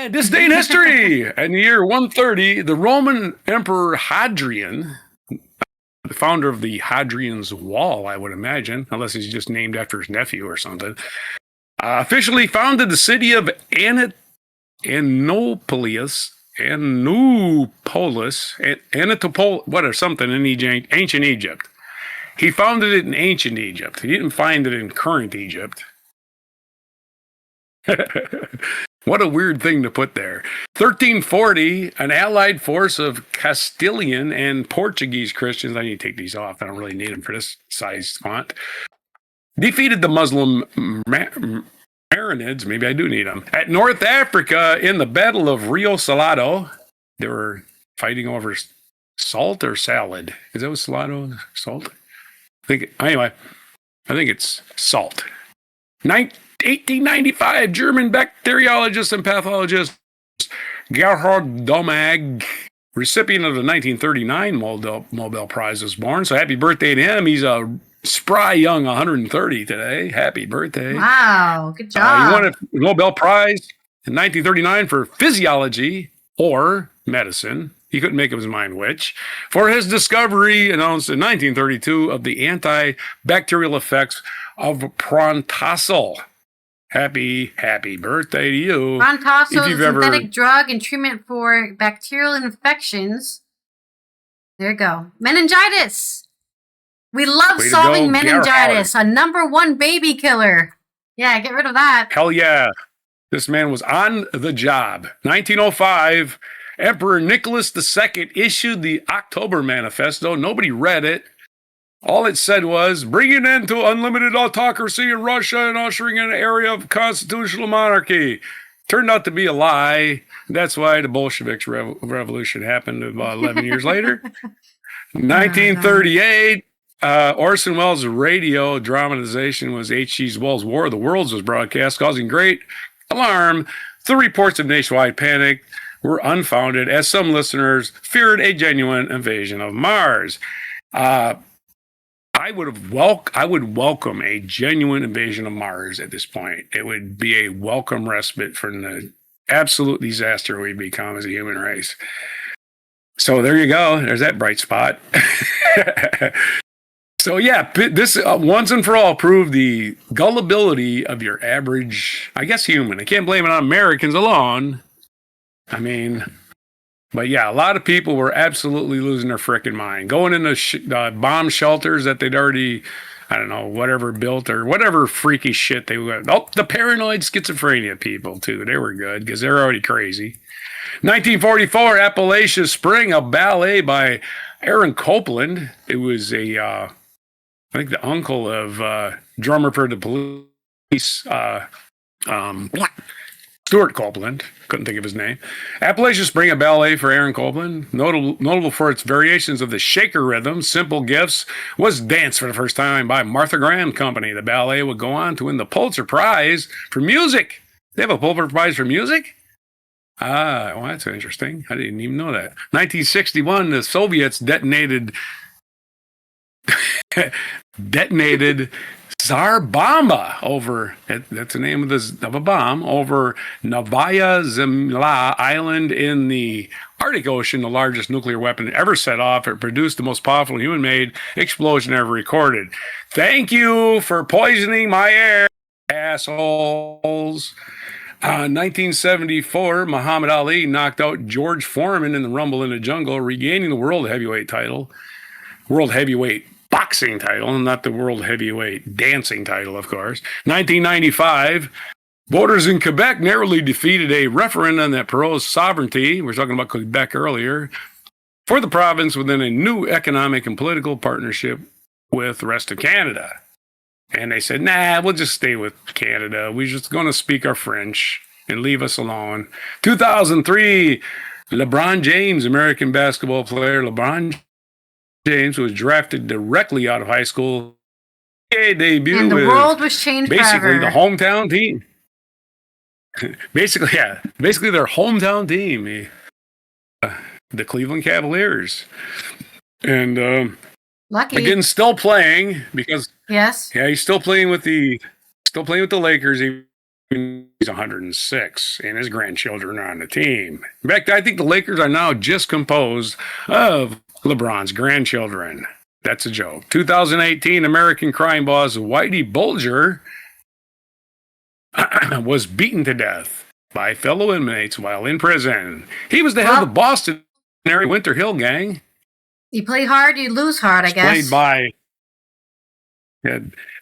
This day in history. In the year 130, the Roman Emperor Hadrien, the founder of the Hadrian's Wall, I would imagine, unless he's just named after his nephew or something, officially founded the city of Anatopolis, something in ancient Egypt. He founded it in ancient Egypt. He didn't find it in current Egypt. What a weird thing to put there. 1340, an allied force of Castilian and Portuguese Christians, I need to take these off, I don't really need them for this size font, defeated the Muslim Marinids, maybe I do need them, at North Africa in the Battle of Rio Salado. They were fighting over salt or salad. Is that what Salado? Salt? I think it's salt. 1895, German bacteriologist and pathologist Gerhard Domag, recipient of the 1939 Nobel Prize, was born. So happy birthday to him. He's a spry young 130 today. Happy birthday. Wow, good job. He won a Nobel Prize in 1939 for physiology or medicine. He couldn't make up his mind which. For his discovery, announced in 1932, of the antibacterial effects of Prontosil. Happy birthday to you. Prontosil is a synthetic drug and treatment for bacterial infections. There you go. Meningitis. We love solving meningitis, a #1 baby killer. Yeah, get rid of that. Hell yeah. This man was on the job. 1905, Emperor Nicholas II issued the October Manifesto. Nobody read it. All it said was, bring an end to unlimited autocracy in Russia and ushering in an era of constitutional monarchy. Turned out to be a lie. That's why the Bolsheviks revolution happened about 11 years later. 1938, Orson Welles' radio dramatization was H.G. Wells' War of the Worlds was broadcast, causing great alarm. The reports of nationwide panic were unfounded, as some listeners feared a genuine invasion of Mars. I would welcome a genuine invasion of Mars at this point. It would be a welcome respite from the absolute disaster we've become as a human race. So there you go. There's that bright spot. So yeah, this once and for all proved the gullibility of your average, I guess, human. I can't blame it on Americans alone. I mean, but yeah, a lot of people were absolutely losing their frickin' mind, going into bomb shelters that they'd already, I don't know, whatever built or whatever freaky shit they were. Oh, the paranoid schizophrenia people too. They were good because they're already crazy. 1944, Appalachia Spring, a ballet by Aaron Copland. It was I think the uncle of drummer for the Police, Stuart Copeland. Couldn't think of his name. Appalachia Spring, a ballet for Aaron Copland. Notable for its variations of the shaker rhythm, Simple Gifts, was danced for the first time by Martha Graham Company. The ballet would go on to win the Pulitzer Prize for music. They have a Pulitzer Prize for music? Well, that's interesting. I didn't even know that. 1961, the Soviets detonated Tsar Bomba over, that's the name of a bomb, over Novaya Zemlya Island in the Arctic Ocean, the largest nuclear weapon ever set off. It produced the most powerful human-made explosion ever recorded. Thank you for poisoning my air, assholes. 1974, Muhammad Ali knocked out George Foreman in the Rumble in the Jungle, regaining the world heavyweight boxing title, not the world heavyweight dancing title, of course. 1995, voters in Quebec narrowly defeated a referendum that proposed sovereignty, we're talking about Quebec earlier, for the province within a new economic and political partnership with the rest of Canada. And they said, nah, we'll just stay with Canada. We're just going to speak our French and leave us alone. 2003, LeBron James, American basketball player LeBron James, was drafted directly out of high school. Debut and the world was changed basically forever. The hometown team. Basically their hometown team, the Cleveland Cavaliers. And lucky. Again, still playing because yes, yeah, he's still playing with the Lakers. He's 106, and his grandchildren are on the team. In fact, I think the Lakers are now just composed of LeBron's grandchildren. That's a joke. 2018 American crime boss Whitey Bulger was beaten to death by fellow inmates while in prison. He was the head of the Boston area Winter Hill gang. You play hard, you lose hard, I guess.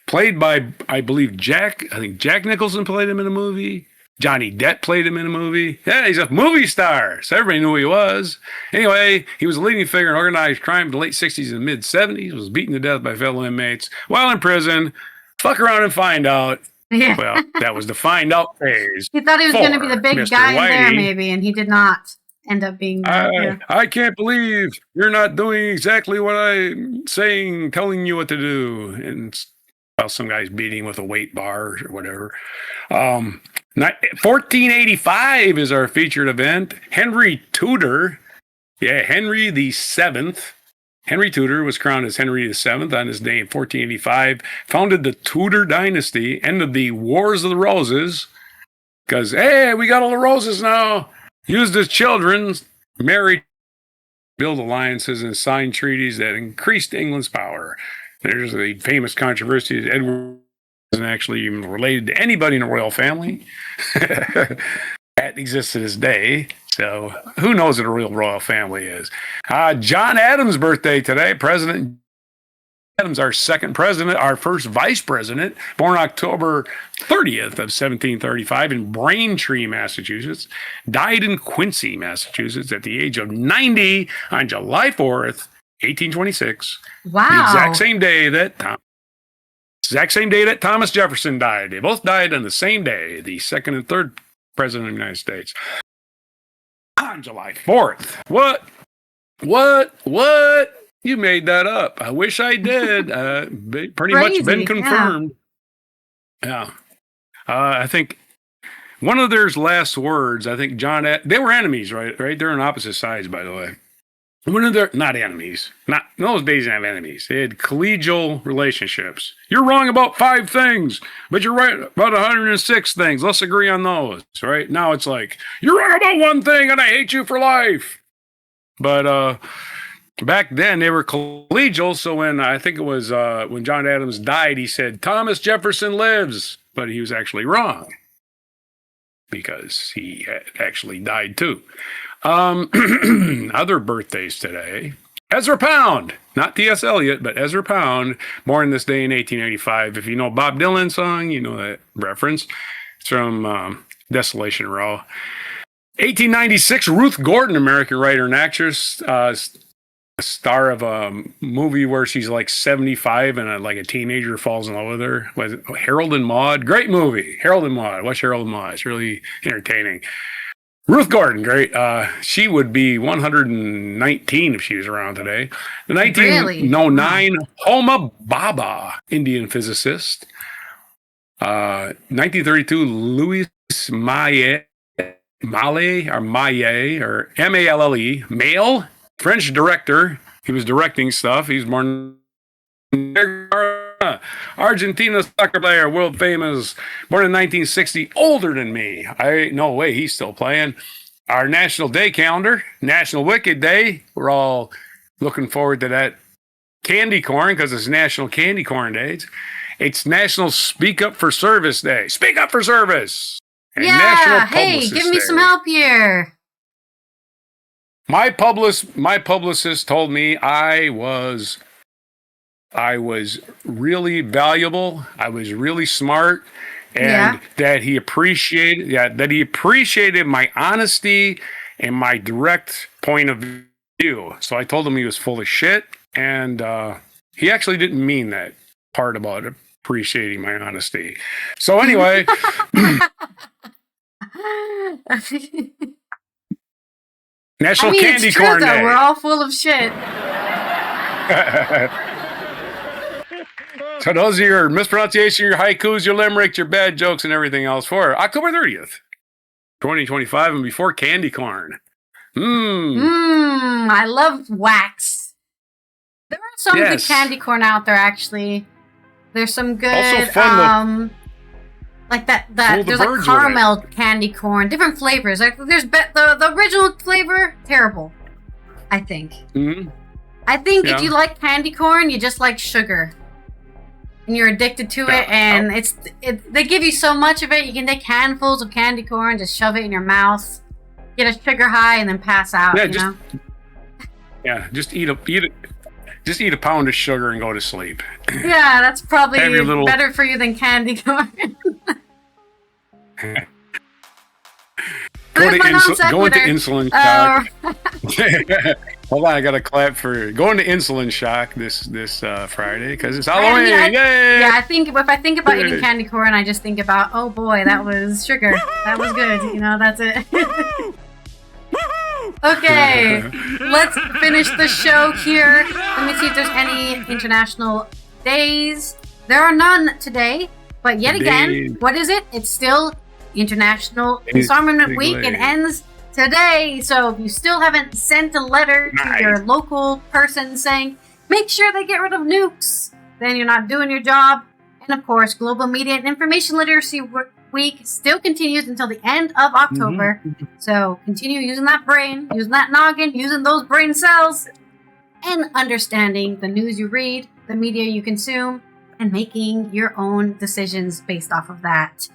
Played by, I believe, Jack Nicholson played him in a movie. Johnny Depp played him in a movie. Yeah, he's a movie star. So everybody knew who he was. Anyway, he was a leading figure in organized crime in the late 60s and mid 70s, was beaten to death by fellow inmates while in prison. Fuck around and find out. Yeah. Well, that was the find out phase. He thought he was going to be the big guy in there, maybe, and he did not end up being that. I can't believe you're not doing exactly what I'm saying, telling you what to do. And some guy's beating with a weight bar or whatever. 1485 is our featured event. Henry Tudor. Yeah, Henry the Seventh. Henry Tudor was crowned as Henry VII on his day in 1485. Founded the Tudor dynasty. Ended the Wars of the Roses. Because, hey, we got all the roses now. Used his children. Married. Build alliances and signed treaties that increased England's power. There's the famous controversy that Edward isn't actually even related to anybody in the royal family. That exists to this day. So who knows what a real royal family is? John Adams' birthday today. President Adams, our second president, our first vice president, born October 30th of 1735 in Braintree, Massachusetts. Died in Quincy, Massachusetts at the age of 90 on July 4th, 1826. Wow. The exact same day that Thomas Jefferson died. They both died on the same day, the second and third president of the United States. On July 4th. What? You made that up. I wish I did. Pretty much been confirmed. Yeah. I think one of their last words, I think they were enemies, right? They're on opposite sides, by the way. Not enemies. In those days, they didn't have enemies. They had collegial relationships. You're wrong about 5 things, but you're right about 106 things. Let's agree on those, right? Now it's like, you're wrong about 1 thing, and I hate you for life. But back then, they were collegial, so when I think it was when John Adams died, he said, Thomas Jefferson lives. But he was actually wrong, because he had actually died too. Other birthdays today. Ezra Pound, not T.S. Eliot, but Ezra Pound, born this day in 1885. If you know Bob Dylan's song, you know that reference. It's from Desolation Row. 1896, Ruth Gordon, American writer and actress, a star of a movie where she's like 75 and a teenager falls in love with her. Was it Harold and Maude? Great movie. Harold and Maude. Watch Harold and Maude. It's really entertaining. Ruth Gordon, great. She would be 119 if she was around today. The 1909 Homa Baba, Indian physicist. 1932 Louis Malle, M-A-L-L-E, male, French director. He was directing stuff. He's born Argentina soccer player, world famous, born in 1960, older than me. No way he's still playing. Our National Day calendar, National Wicked Day. We're all looking forward to that candy corn because it's National Candy Corn Day. It's National Speak Up for Service Day. Speak up for service. And National Publicist give me some help here. My publicist told me I was really valuable. I was really smart, and that he appreciated my honesty and my direct point of view. So I told him he was full of shit, and he actually didn't mean that part about appreciating my honesty. So anyway, National Candy Corn Day. We're all full of shit. So those are your mispronunciation, your haikus, your limericks, your bad jokes, and everything else for October 30th, 2025, and before candy corn. I love wax. There are some good candy corn out there, actually. There's some good, also fun like that there's like caramel candy corn, different flavors. Like there's the original flavor, terrible. I think. Mm-hmm. I think if you like candy corn, you just like sugar, and you're addicted to it. And they give you so much of it. You can take handfuls of candy corn, just shove it in your mouth, get a sugar high, and then pass out. Yeah, just eat a pound of sugar and go to sleep. Yeah, that's probably better for you than candy corn. Go into insulin shock. Hold on, I got a clap for going to insulin shock this Friday because it's Halloween. Yay! Yeah, if I think about eating candy corn, I just think about, oh boy, that was sugar. That was good. That's it. Okay, let's finish the show here. Let me see if there's any international days. There are none today, but yet again, what is it? It's still International Disarmament Week. It ends today. So if you still haven't sent a letter to your local person saying, make sure they get rid of nukes, then you're not doing your job. And of course, Global Media and Information Literacy Week still continues until the end of October. Mm-hmm. So continue using that brain, using that noggin, using those brain cells, and understanding the news you read, the media you consume, and making your own decisions based off of that.